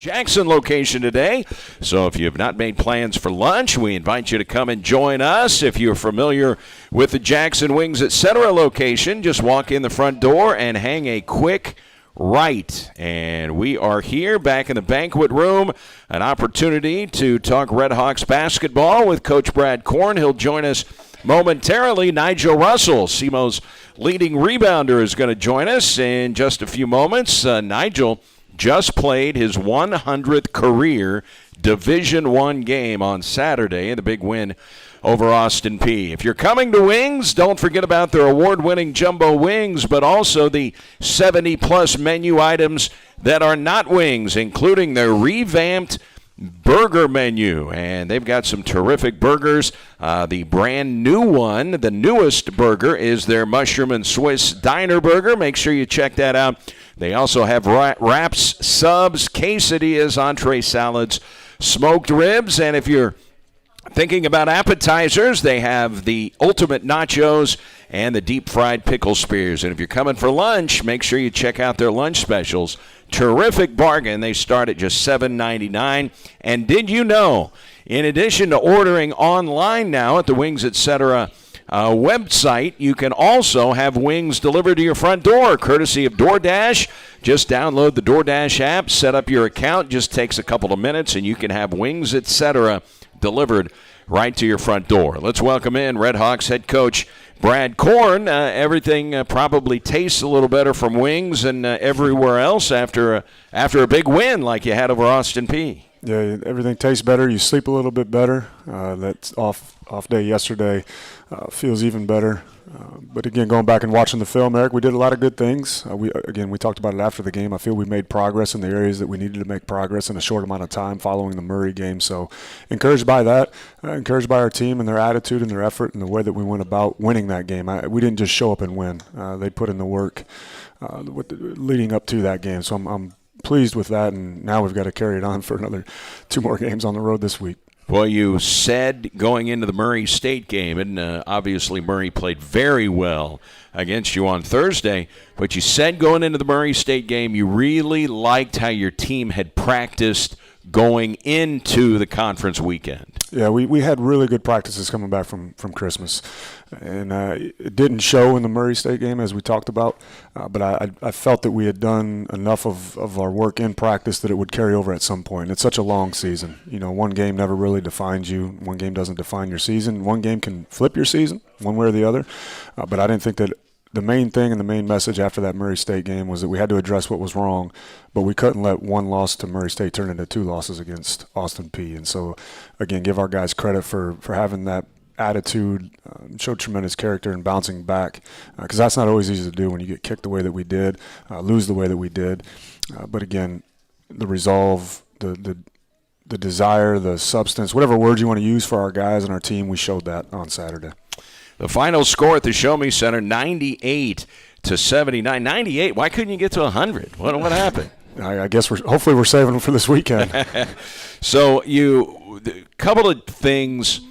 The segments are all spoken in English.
Jackson location today. So if you have not made plans for lunch, we invite you to come and join us. If you're familiar with the Jackson Wings Etc. location, just walk in the front door and hang a quick right. And we are here back in the banquet room, an opportunity to talk Red Hawks basketball with Coach Brad Korn. He'll join us momentarily. Nigel Russell, SEMO's leading rebounder, is going to join us in just a few moments. Nigel just played his 100th career Division I game on Saturday, the big win over Austin Peay. If you're coming to Wings, don't forget about their award-winning jumbo wings, but also the 70-plus menu items that are not wings, including their revamped burger menu. And they've got some terrific burgers. The brand new one, the newest burger, is their Mushroom and Swiss Diner Burger. Make sure you check that out. They also have wraps, subs, quesadillas, entree salads, smoked ribs, and if you're thinking about appetizers, they have the ultimate nachos and the deep-fried pickle spears. And if you're coming for lunch, make sure you check out their lunch specials. Terrific bargain. They start at just $7.99. And did you know, in addition to ordering online now at the Wings Etc. Website, you can also have wings delivered to your front door, courtesy of DoorDash. Just download the DoorDash app, set up your account. Just takes a couple of minutes, and you can have Wings Etc. delivered right to your front door. Let's welcome in Red Hawks head coach Brad Korn. Everything probably tastes a little better from Wings and everywhere else after a big win like you had over Austin Peay. Yeah, everything tastes better. You sleep a little bit better. That's off day yesterday. Feels even better. But again, going back and watching the film, Eric, we did a lot of good things. We talked about it after the game. I feel we made progress in the areas that we needed to make progress in a short amount of time following the Murray game. So encouraged by that, encouraged by our team and their attitude and their effort and the way that we went about winning that game. We didn't just show up and win. They put in the work leading up to that game. So I'm pleased with that, and now we've got to carry it on for another 2 more games on the road this week. Well, you said going into the Murray State game, and obviously Murray played very well against you on Thursday, but you said going into the Murray State game you really liked how your team had practiced going into the conference weekend. Yeah, we had really good practices coming back from Christmas. And it didn't show in the Murray State game, as we talked about, but I felt that we had done enough of our work in practice that it would carry over at some point. It's such a long season. You know, one game never really defines you. One game doesn't define your season. One game can flip your season one way or the other. But I didn't think that the main thing and the main message after that Murray State game was that we had to address what was wrong, but we couldn't let one loss to Murray State turn into 2 losses against Austin Peay. And so, again, give our guys credit for having that attitude, showed tremendous character and bouncing back, because that's not always easy to do when you get kicked the way that we did, lose the way that we did. But again, the resolve, the desire, the substance, whatever words you want to use for our guys and our team, we showed that on Saturday. The final score at the Show Me Center, 98-79. 98. Why couldn't you get to 100? What happened? I guess hopefully we're saving them for this weekend. So a couple of things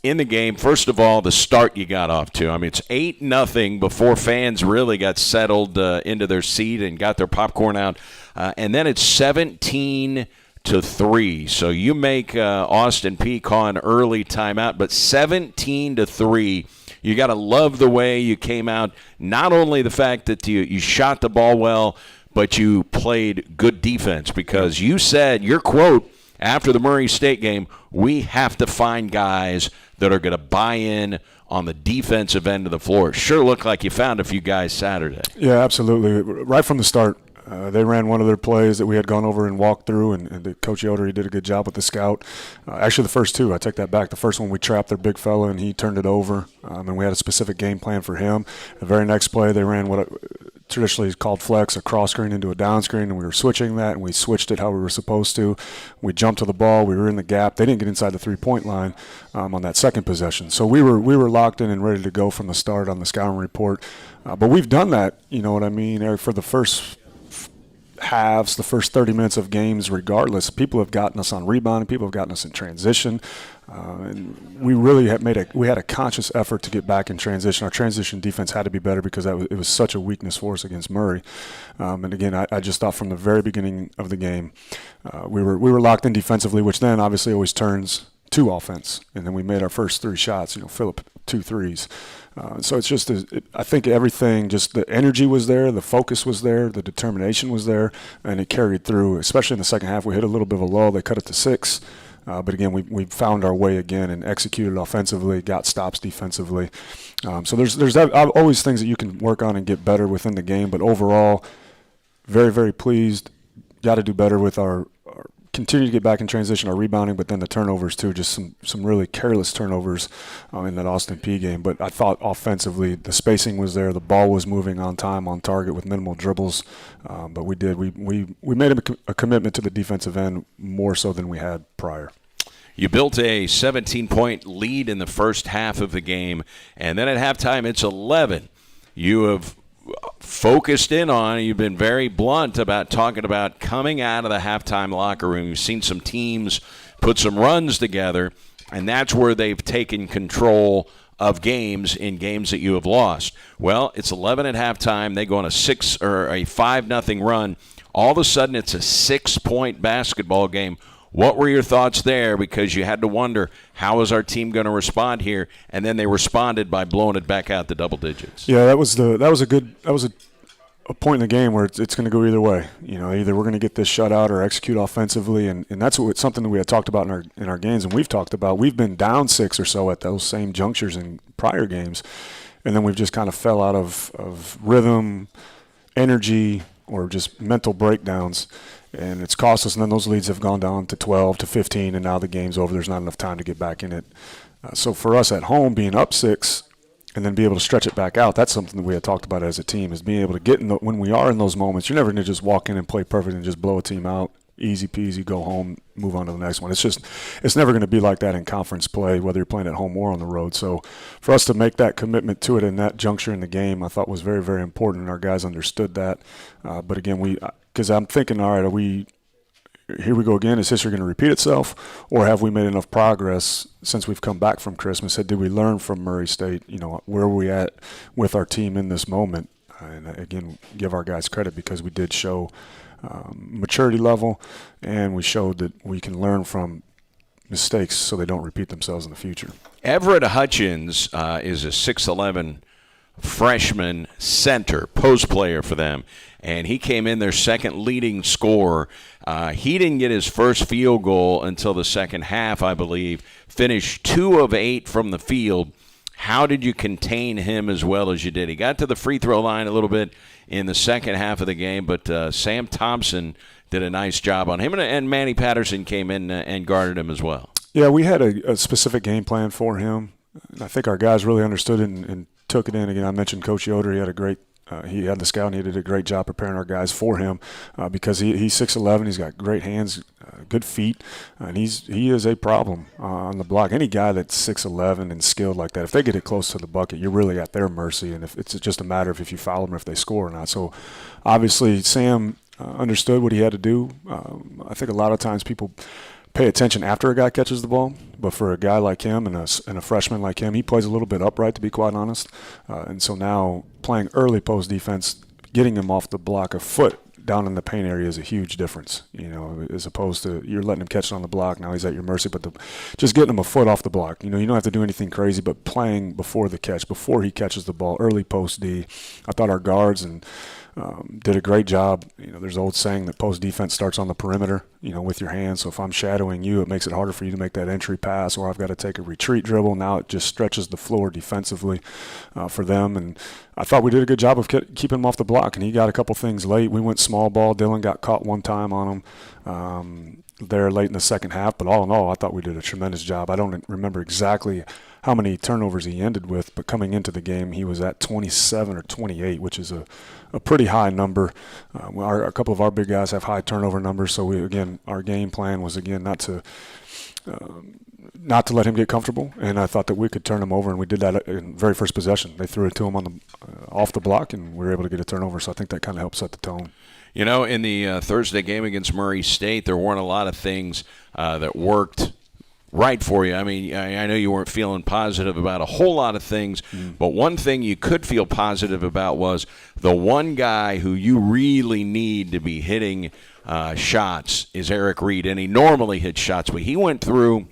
in the game. First of all, the start you got off to. I mean, it's 8-0 before fans really got settled into their seat and got their popcorn out. And then it's 17-3. So you make Austin Peay call an early timeout, but 17-3. You got to love the way you came out. Not only the fact that you shot the ball well, but you played good defense, because you said, your quote after the Murray State game, we have to find guys that are going to buy in on the defensive end of the floor. It sure looked like you found a few guys Saturday. Yeah, absolutely. Right from the start, they ran one of their plays that we had gone over and walked through, and Coach Yoder, he did a good job with the scout. Actually, the first 2, I take that back. The first one, we trapped their big fella, and he turned it over, and we had a specific game plan for him. The very next play, they ran what traditionally is called flex, a cross screen into a down screen, and we were switching that, and we switched it how we were supposed to. We jumped to the ball. We were in the gap. They didn't get inside the three-point line on that second possession. So we were locked in and ready to go from the start on the scouting report. But we've done that, you know what I mean, Eric, for the first halves, the first 30 minutes of games, regardless, people have gotten us on rebounding, people have gotten us in transition. And we really had a conscious effort to get back in transition. Our transition defense had to be better because it was such a weakness for us against Murray. And again, I just thought from the very beginning of the game, we were locked in defensively, which then obviously always turns to offense. And then we made our first 3 shots. Phillip 2 threes. So it's just, I think everything, just the energy was there, the focus was there, the determination was there, and it carried through, especially in the second half. We hit a little bit of a lull. They cut it to 6. But again, we found our way again and executed offensively, got stops defensively. So there's always things that you can work on and get better within the game. But overall, very, very pleased. Got to do better with our continue to get back in transition, our rebounding, but then the turnovers too, just some really careless turnovers in that Austin Peay game. But I thought offensively the spacing was there, the ball was moving on time, on target with minimal dribbles. But we made a commitment to the defensive end more so than we had prior. You built a 17-point lead in the first half of the game, and then at halftime it's 11. You have focused in on, you've been very blunt about talking about coming out of the halftime locker room. You've seen some teams put some runs together, and that's where they've taken control of games in games that you have lost. Well, it's 11 at halftime. They go on a 5-0 run. All of a sudden, it's a 6-point basketball game. What were your thoughts there? Because you had to wonder, how is our team going to respond here? And then they responded by blowing it back out to double digits. Yeah, that was a point in the game where it's going to go either way. Either we're going to get this shutout or execute offensively, and that's something that we had talked about in our games, and we've talked about. We've been down 6 or so at those same junctures in prior games, and then we've just kind of fell out of rhythm, energy, or just mental breakdowns. And it's cost us, and then those leads have gone down to 12 to 15, and now the game's over. There's not enough time to get back in it. So for us at home, being up 6 and then be able to stretch it back out, that's something that we had talked about as a team, is being able to get when we are in those moments. You're never going to just walk in and play perfect and just blow a team out. Easy peasy, go home, move on to the next one. It's never going to be like that in conference play, whether you're playing at home or on the road. So for us to make that commitment to it in that juncture in the game, I thought was very, very important, and our guys understood that. But again, because I'm thinking, all right, here we go again. Is history going to repeat itself, or have we made enough progress since we've come back from Christmas? Did we learn from Murray State? Where are we at with our team in this moment? And again, give our guys credit because we did show maturity level, and we showed that we can learn from mistakes so they don't repeat themselves in the future. Everett Hutchins is a 6'11" freshman center, post player for them, and he came in their second leading scorer. He didn't get his first field goal until the second half, I believe. Finished 2 of 8 from the field. How did you contain him as well as you did? He got to the free throw line a little bit in the second half of the game, but Sam Thompson did a nice job on him, and Manny Patterson came in and guarded him as well. Yeah, we had a specific game plan for him. I think our guys really understood it and took it in. Again, I mentioned Coach Yoder. He had the scout, and he did a great job preparing our guys for him because he's 6'11". He's got great hands, good feet, and he is a problem on the block. Any guy that's 6'11" and skilled like that, if they get it close to the bucket, you're really at their mercy, and if it's just a matter of if you foul them or if they score or not. So obviously Sam understood what he had to do. I think a lot of times people pay attention after a guy catches the ball, but for a guy like him and a freshman like him, he plays a little bit upright, to be quite honest. And so now playing early post defense, getting him off the block a foot down in the paint area is a huge difference, as opposed to you're letting him catch it on the block. Now he's at your mercy, but just getting him a foot off the block. You don't have to do anything crazy, but playing before the catch, before he catches the ball, early post D. I thought our guards did a great job. There's an old saying that post defense starts on the perimeter, with your hands. So if I'm shadowing you, it makes it harder for you to make that entry pass, or I've got to take a retreat dribble. Now it just stretches the floor defensively for them. And I thought we did a good job of keeping him off the block, and he got a couple things late. We went small ball. Dylan got caught one time on him there late in the second half. But all in all, I thought we did a tremendous job. I don't remember exactly how many turnovers he ended with, but coming into the game, he was at 27 or 28, which is a pretty high number. A couple of our big guys have high turnover numbers, so our game plan was not to let him get comfortable, and I thought that we could turn him over, and we did that in the very first possession. They threw it to him off the block, and we were able to get a turnover, so I think that kind of helped set the tone. You know, in the Thursday game against Murray State, there weren't a lot of things that worked right for you. I mean, I know you weren't feeling positive about a whole lot of things, but one thing you could feel positive about was the one guy who you really need to be hitting shots is Eric Reid, and he normally hits shots, but he went through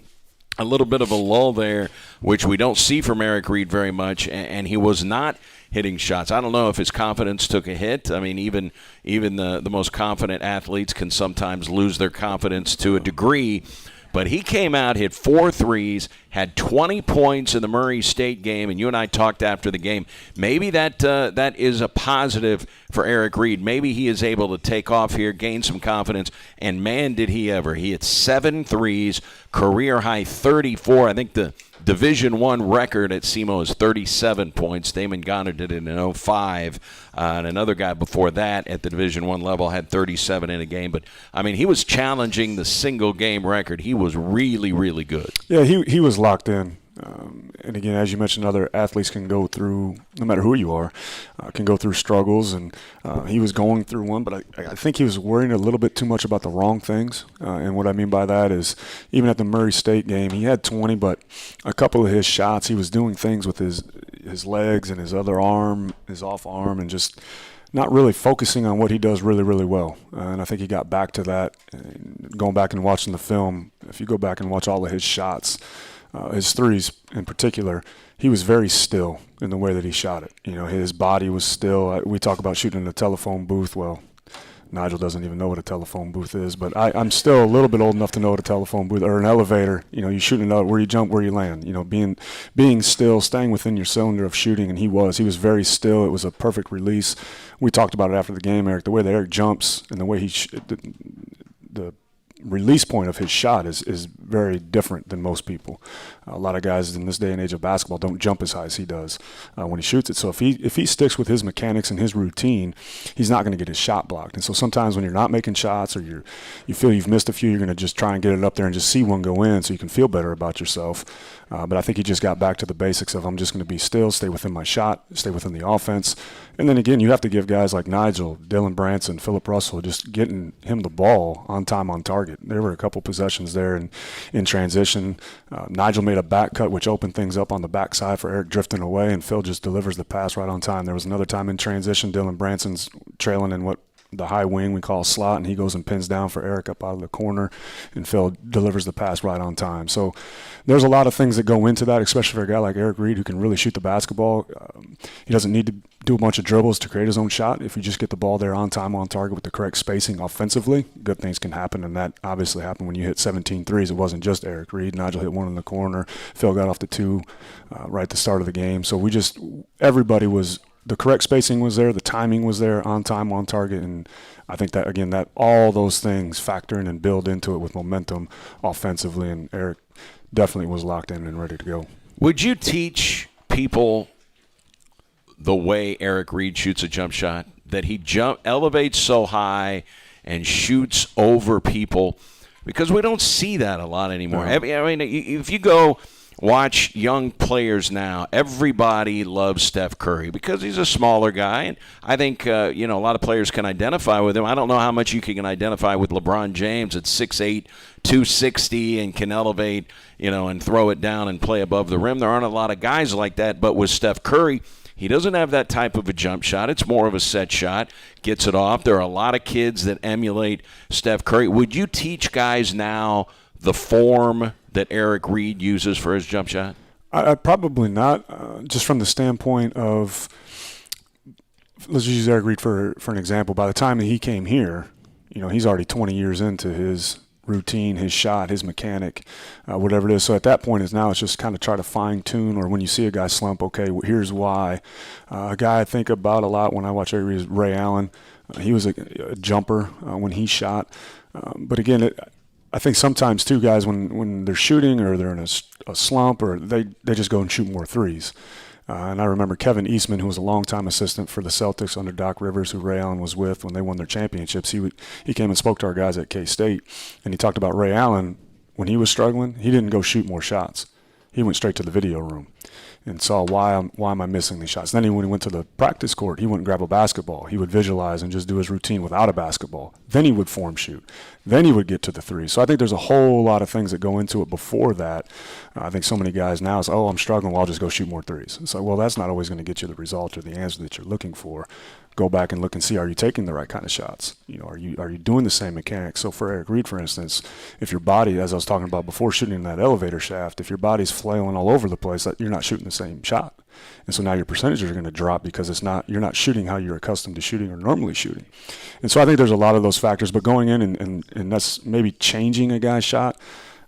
a little bit of a lull there, which we don't see from Eric Reid very much, and he was not hitting shots. I don't know if his confidence took a hit. I mean, even the most confident athletes can sometimes lose their confidence to a degree. But he came out, hit 4 threes, had 20 points in the Murray State game, and you and I talked after the game. Maybe that is a positive for Eric Reid. Maybe he is able to take off here, gain some confidence, and man, did he ever. He hit 7 threes, career high 34. I think the Division I record at SEMO is 37 points. Damon Goddard did it in 2005, and another guy before that at the Division I level had 37 in a game. But, I mean, he was challenging the single-game record. He was really, really good. Yeah, he was locked in. And again, as you mentioned, other athletes can go through, no matter who you are, can go through struggles. And he was going through one, but I think he was worrying a little bit too much about the wrong things. And what I mean by that is even at the Murray State game, he had 20, but a couple of his shots, he was doing things with his legs and his other arm, his off arm, and just not really focusing on what he does really, really well. And I think he got back to that. And going back and watching the film, if you go back and watch all of his shots, his threes in particular, he was very still in the way that he shot it. You know, his body was still. We talk about shooting in a telephone booth. Well, Nigel doesn't even know what a telephone booth is, but I'm still a little bit old enough to know what a telephone booth or an elevator. You know, you shoot it out where you jump, where you land. You know, being still, staying within your cylinder of shooting, and he was very still. It was a perfect release. We talked about it after the game, Eric. The way that Eric jumps and the way the release point of his shot is very different than most people. A lot of guys in this day and age of basketball don't jump as high as he does when he shoots it. So if he sticks with his mechanics and his routine, he's not going to get his shot blocked. And so sometimes when you're not making shots or you feel you've missed a few, you're going to just try and get it up there and just see one go in so you can feel better about yourself. But I think he just got back to the basics of I'm just going to be still, stay within my shot, stay within the offense. And then again, you have to give guys like Nigel, Dylan Branson, Phillip Russell, just getting him the ball on time, on target. There were a couple possessions there in transition. Nigel made a back cut, which opened things up on the backside for Eric drifting away, and Phil just delivers the pass right on time. There was another time in transition, Dylan Branson's trailing in what the high wing we call slot, and he goes and pins down for Eric up out of the corner, and Phil delivers the pass right on time. So there's a lot of things that go into that, especially for a guy like Eric Reid who can really shoot the basketball. He doesn't need to do a bunch of dribbles to create his own shot. If you just get the ball there on time, on target with the correct spacing offensively, good things can happen, and that obviously happened when you hit 17 threes. It wasn't just Eric Reid. Nigel hit one in the corner. Phil got off the 2 right at the start of the game. So everybody was – the correct spacing was there, the timing was there, on time, on target, and I think that, again, that all those things factor in and build into it with momentum offensively, and Eric definitely was locked in and ready to go. Would you teach people the way Eric Reid shoots a jump shot, that he elevates so high and shoots over people? Because we don't see that a lot anymore. No. I mean, if you go – watch young players now. Everybody loves Steph Curry because he's a smaller guy, and I think a lot of players can identify with him. I don't know how much you can identify with LeBron James at 6'8", 260, and can elevate, and throw it down and play above the rim. There aren't a lot of guys like that, but with Steph Curry, he doesn't have that type of a jump shot. It's more of a set shot, gets it off. There are a lot of kids that emulate Steph Curry. Would you teach guys now the form that Eric Reid uses for his jump shot? I probably not, just from the standpoint of, let's just use Eric Reid for an example. By the time that he came here, he's already 20 years into his routine, his shot, his mechanic, whatever it is. So at that point, it's just kind of try to fine tune, or when you see a guy slump, okay, well, here's why. A guy I think about a lot when I watch Eric Reid is Ray Allen. He was a jumper when he shot. But again, I think sometimes too, guys, when they're shooting or they're in a slump, or they just go and shoot more threes. And I remember Kevin Eastman, who was a longtime assistant for the Celtics under Doc Rivers, who Ray Allen was with when they won their championships. He came and spoke to our guys at K-State, and he talked about Ray Allen. When he was struggling, he didn't go shoot more shots. He went straight to the video room. and saw why am I missing these shots. Then when he went to the practice court, he wouldn't grab a basketball. He would visualize and just do his routine without a basketball. Then he would form shoot. Then he would get to the three. So I think there's a whole lot of things that go into it before that. I think so many guys now say, I'm struggling, well, I'll just go shoot more threes. It's like, well, that's not always going to get you the result or the answer that you're looking for. Go back and look and see, are you taking the right kind of shots? Are you doing the same mechanics? So for Eric Reid, for instance, if your body, as I was talking about before, shooting in that elevator shaft, if your body's flailing all over the place, you're not shooting the same shot. And so now your percentages are going to drop because you're not shooting how you're accustomed to shooting or normally shooting. And so I think there's a lot of those factors, but going in and that's maybe changing a guy's shot.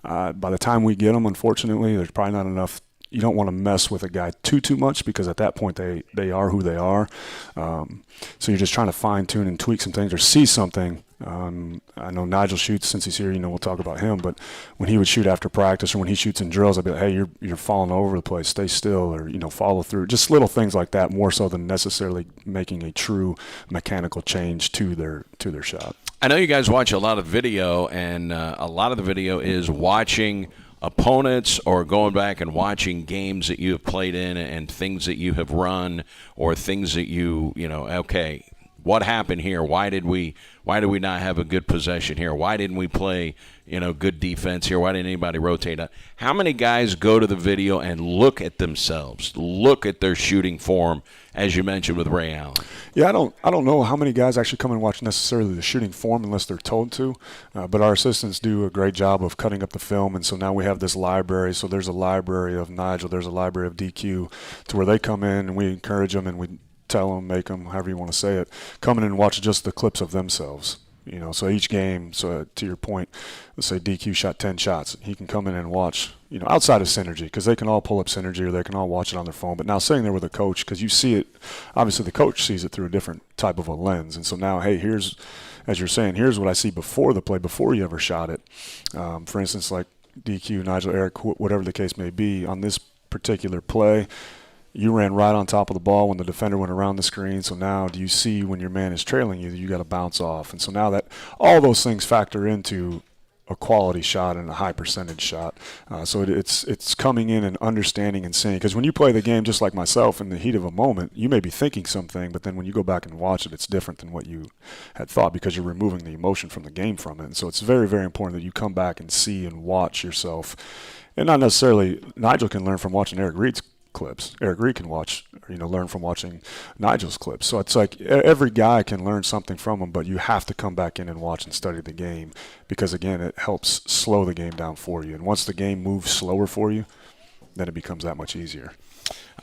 By the time we get them, unfortunately, there's probably not enough. You don't want to mess with a guy too much because at that point they are who they are. So you're just trying to fine tune and tweak some things or see something. I know Nigel shoots since he's here. We'll talk about him. But when he would shoot after practice or when he shoots in drills, I'd be like, hey, you're falling all over the place. Stay still or follow through. Just little things like that, more so than necessarily making a true mechanical change to their shot. I know you guys watch a lot of video, and a lot of the video is watching opponents or going back and watching games that you have played in and things that you have run or things that okay, what happened here? Why did we not have a good possession here? Why didn't we play, good defense here? Why didn't anybody rotate up? How many guys go to the video and look at themselves, look at their shooting form, as you mentioned with Ray Allen? Yeah, I don't know how many guys actually come and watch necessarily the shooting form unless they're told to, but our assistants do a great job of cutting up the film, and so now we have this library. So there's a library of Nigel, there's a library of DQ, to where they come in and we encourage them and we tell them, make them, however you want to say it, come in and watch just the clips of themselves. So each game, so to your point, let's say DQ shot 10 shots. He can come in and watch, outside of Synergy, because they can all pull up Synergy or they can all watch it on their phone. But now sitting there with a coach, because you see it, obviously the coach sees it through a different type of a lens. And so now, hey, here's, as you're saying, here's what I see before the play, before you ever shot it. For instance, like DQ, Nigel, Eric, whatever the case may be, on this particular play, you ran right on top of the ball when the defender went around the screen. So now do you see when your man is trailing you got to bounce off? And so now that all those things factor into a quality shot and a high percentage shot. So it's coming in and understanding and seeing. Because when you play the game, just like myself, in the heat of a moment, you may be thinking something, but then when you go back and watch it, it's different than what you had thought because you're removing the emotion from the game from it. And so it's very, very important that you come back and see and watch yourself. And not necessarily Nigel can learn from watching Eric Reid's clips. Eric Reid can learn from watching Nigel's clips. So it's like every guy can learn something from them, but you have to come back in and watch and study the game because, again, it helps slow the game down for you. And once the game moves slower for you, then it becomes that much easier.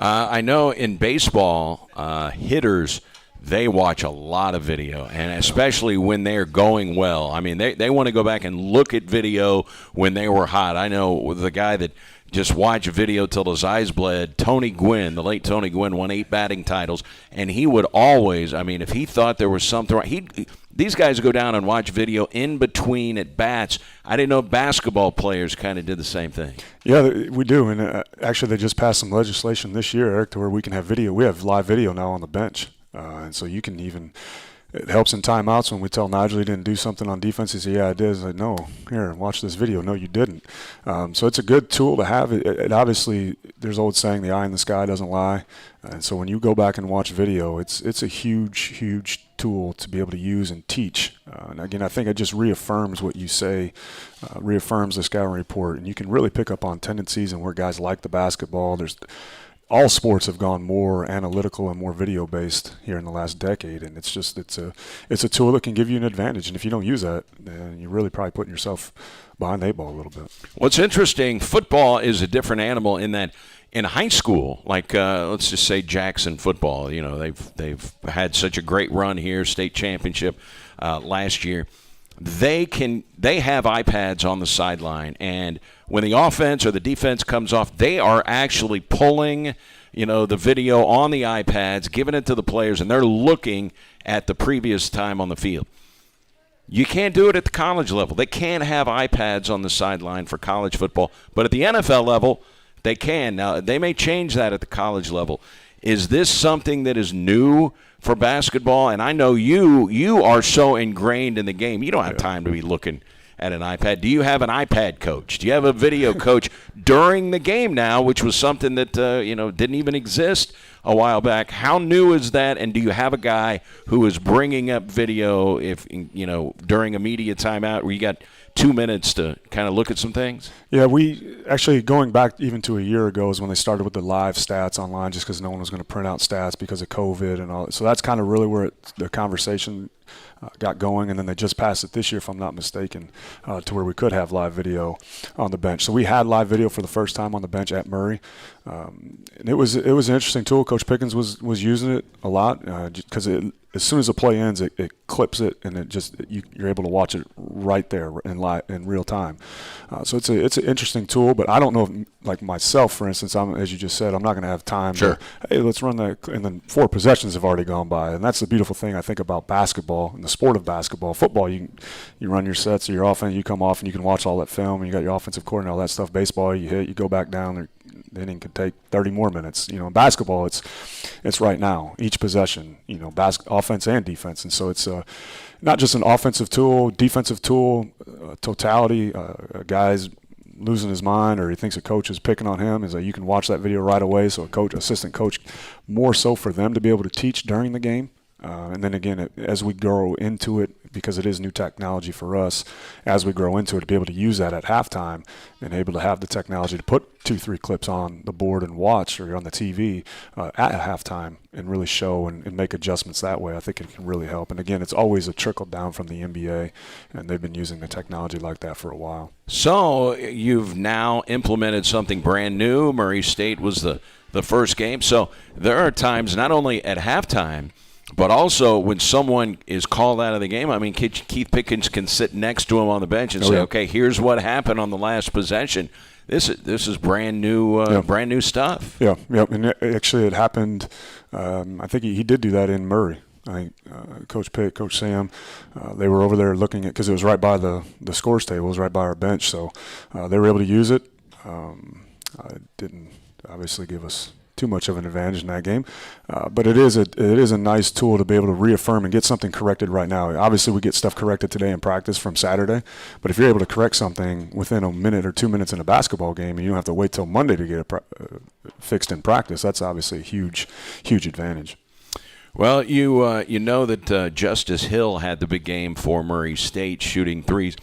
I know in baseball, hitters, they watch a lot of video, and especially when they're going well. I mean, they want to go back and look at video when they were hot. I know the guy that just watch video till his eyes bled. Tony Gwynn, the late Tony Gwynn, won 8 batting titles, and he would always, if he thought there was something wrong, these guys go down and watch video in between at bats. I didn't know basketball players kind of did the same thing. Yeah, we do, and actually they just passed some legislation this year, Eric, to where we can have video. We have live video now on the bench, and so you can even – it helps in timeouts when we tell Nigel he didn't do something on defense. He said, yeah, I did. He's like, no, here, watch this video. No, you didn't. So it's a good tool to have. It obviously, there's old saying, the eye in the sky doesn't lie. And so when you go back and watch video, it's a huge, huge tool to be able to use and teach. And again, I think it just reaffirms what you say, reaffirms the scouting report. And you can really pick up on tendencies and where guys like the basketball. All sports have gone more analytical and more video-based here in the last decade, and it's a tool that can give you an advantage. And if you don't use that, then you're really probably putting yourself behind the 8 ball a little bit. What's interesting, football is a different animal in that in high school, like let's just say Jackson football, they've had such a great run here, state championship last year. They have iPads on the sideline, and when the offense or the defense comes off, they are actually pulling, the video on the iPads, giving it to the players, and they're looking at the previous time on the field. You can't do it at the college level. They can't have iPads on the sideline for college football, but at the NFL level, they can. Now, they may change that at the college level. Is this something that is new for basketball? And I know you are so ingrained in the game, you don't have time to be looking at an iPad. Do you have an iPad coach? Do you have a video coach during the game now, which was something that didn't even exist a while back? How new is that? And do you have a guy who is bringing up video during a media timeout where you got 2 minutes to kind of look at some things? Yeah, we actually, going back even to a year ago, is when they started with the live stats online, just because no one was going to print out stats because of COVID and all. So that's kind of really where the conversation got going, and then they just passed it this year, if I'm not mistaken, to where we could have live video on the bench. So we had live video for the first time on the bench at Murray, and it was an interesting tool. Coach Pickens was using it a lot because as soon as the play ends, it clips it, and you're able to watch it right there in real time. So it's an interesting tool, but I don't know if, like myself, for instance, as you just said, I'm not going to have time. Sure. Hey, let's run that, and then 4 possessions have already gone by, and that's the beautiful thing I think about basketball and the sport of basketball. Football, you run your sets or your offense, you come off and you can watch all that film, and you got your offensive coordinator, all that stuff. Baseball, you hit, you go back down. The inning could take 30 more minutes. In basketball, it's right now, each possession. Offense and defense, and so it's not just an offensive tool, defensive tool, totality. A guy's losing his mind, or he thinks a coach is picking on him, is that you can watch that video right away. So assistant coach, more so for them to be able to teach during the game. And then again, as we grow into it, because it is new technology for us, as we grow into it, to be able to use that at halftime and able to have the technology to put 2-3 clips on the board and watch, or on the TV at halftime, and really show and make adjustments that way, I think it can really help. And again, it's always a trickle down from the NBA, and they've been using the technology like that for a while. So you've now implemented something brand new. Murray State was the first game. So there are times not only at halftime, but also when someone is called out of the game. I mean, Keith Pickens can sit next to him on the bench and say, okay, here's what happened on the last possession. This is brand new brand new stuff. Yeah, and actually it happened, I think he did do that in Murray. I think Coach Pitt, Coach Sam, they were over there looking at, because it was right by the scores table, it was right by our bench, so they were able to use it. It didn't obviously give us too much of an advantage in that game, but it is a nice tool to be able to reaffirm and get something corrected right now. Obviously, we get stuff corrected today in practice from Saturday, but if you're able to correct something within a minute or 2 minutes in a basketball game, and you don't have to wait till Monday to get it fixed in practice, that's obviously a huge advantage. Well, you know that Justice Hill had the big game for Murray State, shooting threes.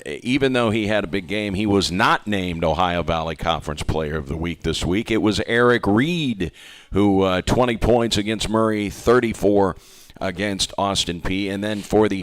Even though he had a big game, he was not named Ohio Valley Conference Player of the Week this week. It was Eric Reid, who 20 points against Murray, 34 against Austin Peay. And then for the